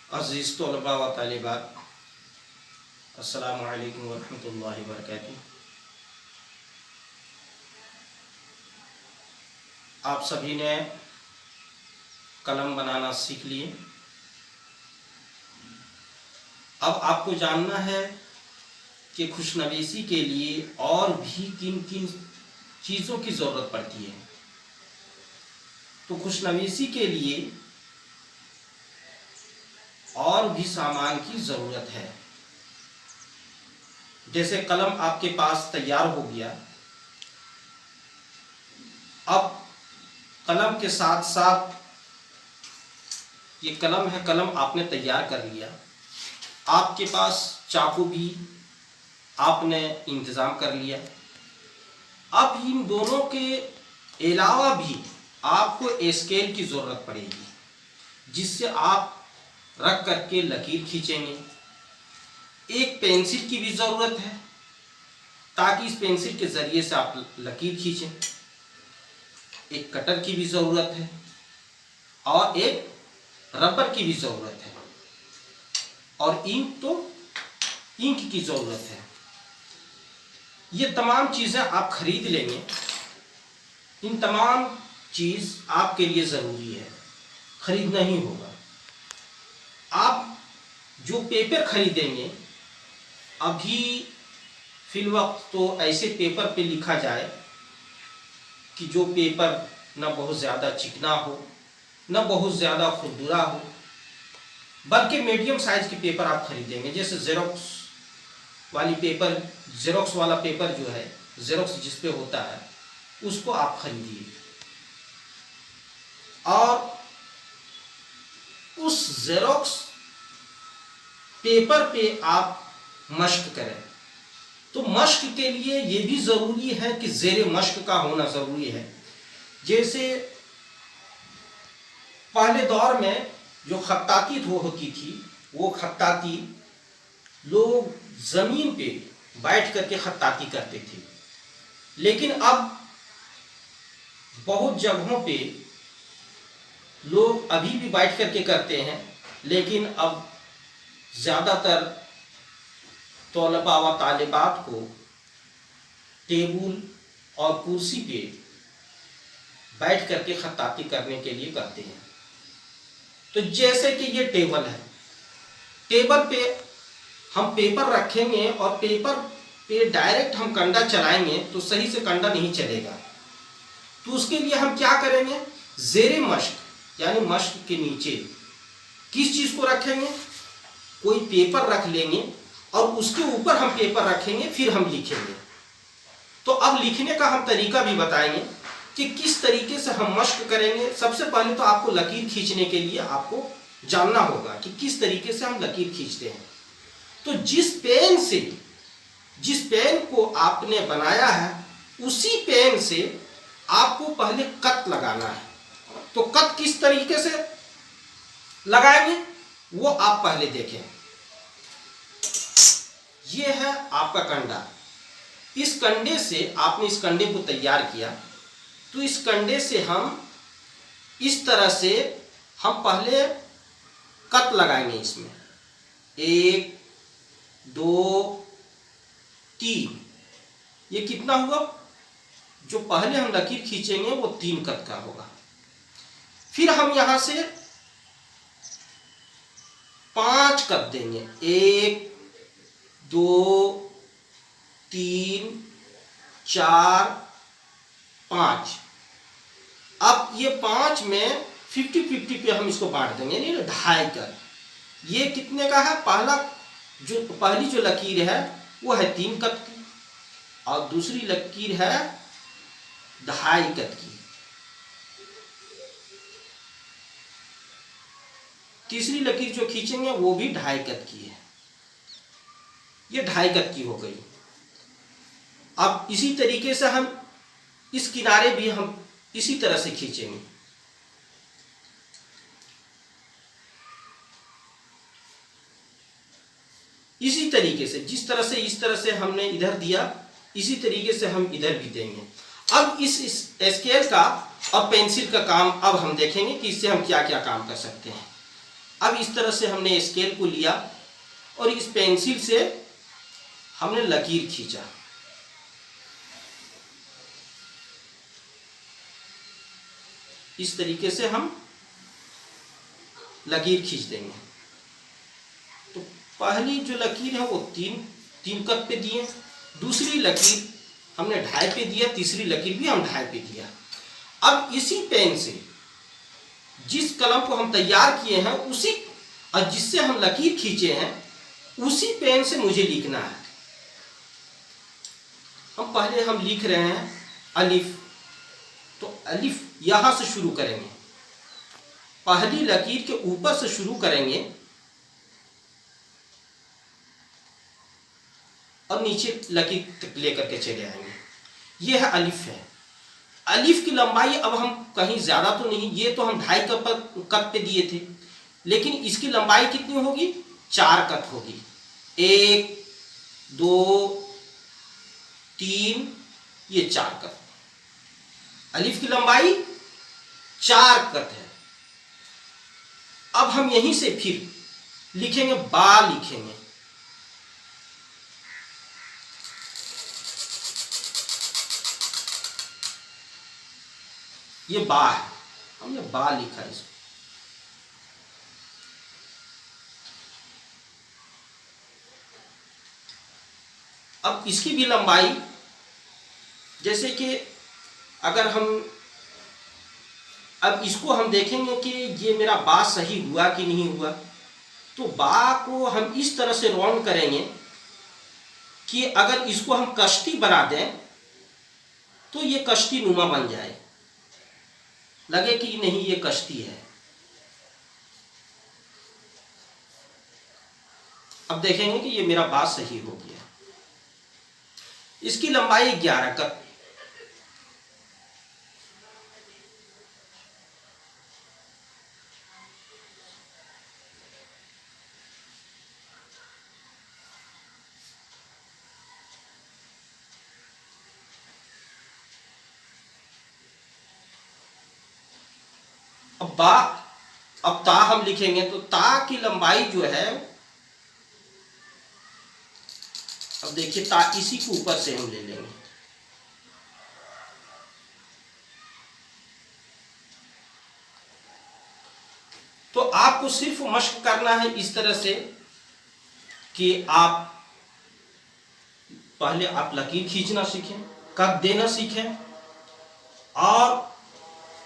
अज़ीज़ तलबा व तालिबात, अस्सलामु अलैकुम व रहमतुल्लाहि व बरकातुहू। आप सभी ने कलम बनाना सीख लिए। अब आपको जानना है कि खुशनवीसी के लिए और भी किन किन चीज़ों की ज़रूरत पड़ती है। तो खुशनवीसी के लिए और भी सामान की ज़रूरत है। जैसे कलम आपके पास तैयार हो गया, अब कलम के साथ साथ ये कलम है, कलम आपने तैयार कर लिया, आपके पास चाकू भी आपने इंतज़ाम कर लिया। अब इन दोनों के अलावा भी आपको स्केल की ज़रूरत पड़ेगी, जिससे आप रख करके लकीर खींचेंगे। एक पेंसिल की भी ज़रूरत है, ताकि इस पेंसिल के ज़रिए से आप लकीर खींचें। एक कटर की भी ज़रूरत है और एक रबर की भी ज़रूरत है, और इंक की ज़रूरत है। ये तमाम चीज़ें आप खरीद लेंगे। इन तमाम चीज़ आपके लिए ज़रूरी है, खरीदना ही होगा। आप जो पेपर खरीदेंगे, अभी फिलवक्त तो ऐसे पेपर पे लिखा जाए कि जो पेपर न बहुत ज़्यादा चिकना हो, न बहुत ज़्यादा खुरदुरा हो, बल्कि मीडियम साइज़ के पेपर आप खरीदेंगे। जैसे ज़ेरोक्स वाली पेपर, ज़ेरोक्स वाला पेपर जो है, ज़ेरोक्स जिस पे होता है, उसको आप खरीदिए और उस ज़ेरोक्स पेपर पे आप मश्क करें। तो मश्क के लिए ये भी ज़रूरी है कि ज़ेर मश्क का होना ज़रूरी है। जैसे पहले दौर में जो खत्ताती होती थी, वो खत्ताती लोग ज़मीन पे बैठ करके खत्ताती करते थे। लेकिन अब बहुत जगहों पे लोग अभी भी बैठ करके करते हैं, लेकिन अब ज़्यादातर तलबा व तालिबात को टेबल और कुर्सी पे बैठ करके खत्ताती करने के लिए करते हैं। तो जैसे कि ये टेबल है, टेबल पे हम पेपर रखेंगे और पेपर पे डायरेक्ट हम कंडा चलाएंगे तो सही से कंडा नहीं चलेगा। तो उसके लिए हम क्या करेंगे, ज़ेरे मश्क यानी मश्क के नीचे किस चीज़ को रखेंगे, कोई पेपर रख लेंगे और उसके ऊपर हम पेपर रखेंगे, फिर हम लिखेंगे। तो अब लिखने का हम तरीका भी बताएंगे कि किस तरीके से हम मश्क करेंगे। सबसे पहले तो आपको लकीर खींचने के लिए आपको जानना होगा कि किस तरीके से हम लकीर खींचते हैं। तो जिस पेन को आपने बनाया है, उसी पेन से आपको पहले कत लगाना है। तो कत किस तरीके से लगाएंगे वो आप पहले देखें। ये है आपका कंडा। इस कंडे से आपने इस कंडे को तैयार किया, तो इस कंडे से हम इस तरह से हम पहले कत लगाएंगे। इसमें 1 2 3, ये कितना हुआ, जो पहले हम लकीर खींचेंगे वो 3 कत का होगा। फिर हम यहां से 5 कत देंगे, 1 2 3 4 5। अब ये 5 में 50-50 पे हम इसको बांट देंगे, यानी 2.5 कत। ये कितने का है, पहली जो लकीर है वो है 3 कत की, और दूसरी लकीर है 2.5 कत की, तीसरी लकीर जो खींचेंगे वो भी 2.5 कत की है। ये 2.5 कत की हो गई। अब इसी तरीके से हम इस किनारे भी हम इसी तरह से खींचेंगे। इसी तरीके से, जिस तरह से इस तरह से हमने इधर दिया, इसी तरीके से हम इधर भी देंगे। अब इस स्केल का और पेंसिल का काम अब हम देखेंगे कि इससे हम क्या क्या काम कर सकते हैं। अब इस तरह से हमने स्केल को लिया और इस पेंसिल से हमने लकीर खींचा। इस तरीके से हम लकीर खींच देंगे। तो पहली जो लकीर है वो तीन कट पे दिए, दूसरी लकीर हमने 2.5 पे दिया, तीसरी लकीर भी हम 2.5 पे दिया। अब इसी पेन से जिस कलम को हम तैयार किए हैं उसी और जिससे हम लकीर खींचे हैं उसी पेन से मुझे लिखना है। पहले हम लिख रहे हैं अलिफ, तो अलिफ यहां से शुरू करेंगे, पहली लकीर के ऊपर से शुरू करेंगे और नीचे लकीर तक लेकर के चले आएंगे। यह है अलिफ है। अलिफ की लंबाई अब हम कहीं ज्यादा तो नहीं, ये तो हम 2.5 कट पे दिए थे, लेकिन इसकी लंबाई कितनी होगी? 4 कट होगी। 1 2 3, ये 4 कट। अलिफ की लंबाई 4 कट है। अब हम यहीं से फिर लिखेंगे बा, लिखेंगे ये बा है, हमने बा लिखा इसको। अब इसकी भी लंबाई, जैसे कि अगर हम अब इसको हम देखेंगे कि ये मेरा बा सही हुआ कि नहीं हुआ, तो बा को हम इस तरह से राउंड करेंगे कि अगर इसको हम कश्ती बना दें तो ये कश्ती नुमा बन जाए, लगे कि नहीं ये कश्ती है। अब देखेंगे कि ये मेरा बा सही हो गया। इसकी लंबाई 11 कट। अब बा, अब ता हम लिखेंगे तो ता की लंबाई जो है, अब देखिए ता इसी के ऊपर से हम ले लेंगे। तो आपको सिर्फ मशक करना है इस तरह से कि आप पहले आप लकीर खींचना सीखें, कट देना सीखें, और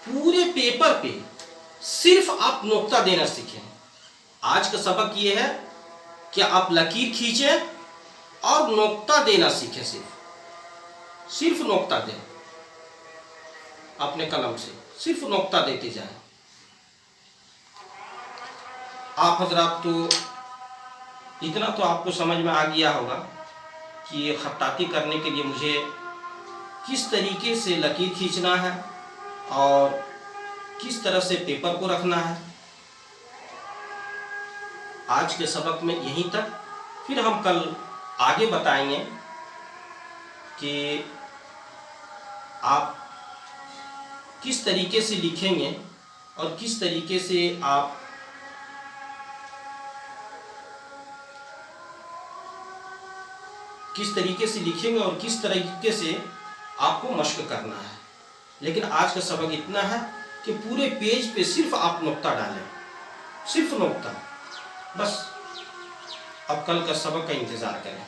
पूरे पेपर पे सिर्फ आप नोक्ता देना सीखें। आज का सबक ये है कि आप लकीर खींचें और नोक्ता देना सीखें। सिर्फ नोक्ता दें, अपने कलम से सिर्फ नोक्ता देते जाएं। आप हजरात तो इतना तो आपको समझ में आ गया होगा कि ये खत्ताती करने के लिए मुझे किस तरीके से लकीर खींचना है और किस तरह से पेपर को रखना है। आज के सबक में यहीं तक, फिर हम कल आगे बताएंगे कि आप किस तरीके से लिखेंगे और किस तरीके से आप लिखेंगे और किस तरीके से आपको मशक करना है। लेकिन आज का सबक इतना है कि पूरे पेज पे सिर्फ आप नुक्ता डालें, सिर्फ नुक्ता, बस। अब कल का सबक का इंतज़ार करें।